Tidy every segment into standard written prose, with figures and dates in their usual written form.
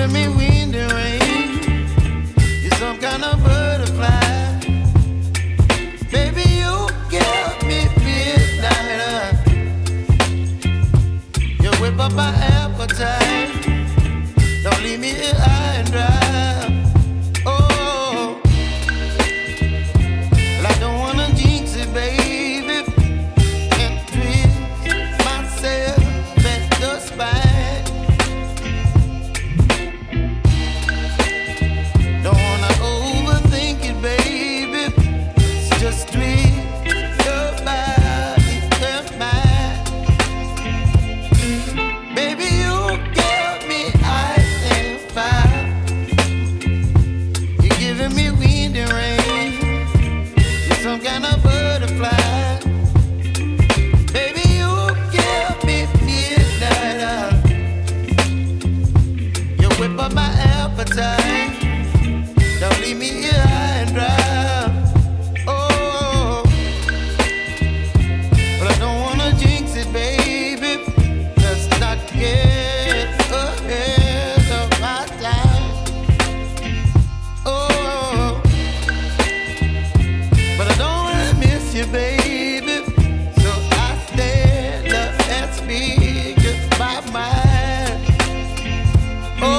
giving me wind and rain. You're some kind of butterfly. Baby, you give me midnight. You whip up my appetite. Don't leave me here high and dry. Oh, well, I don't wanna jinx it, baby. Can't twist myself at the spine. Don't wanna overthink it, baby. It's just twist your body and mine. Baby, you give me ice and fire. You're giving me wind and rain. You're some kind of butterfly. Baby, you give me midnight. You whip up my appetite. Don't leave me here high and dry. Oh, but I don't wanna jinx it, baby. Let's not get ahead of my time. Oh, but I don't wanna miss you, baby. So I stand up and speak just my mind. Oh.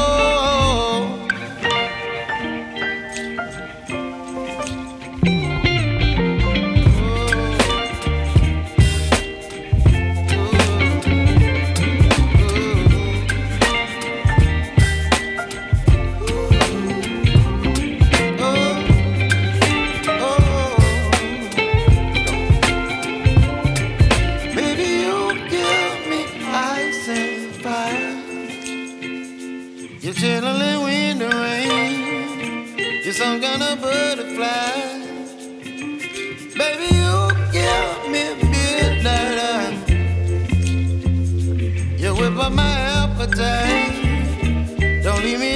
You're chilling wind and rain. You're some kind of butterfly. Baby, you give me midnight. You whip up my appetite. Don't leave me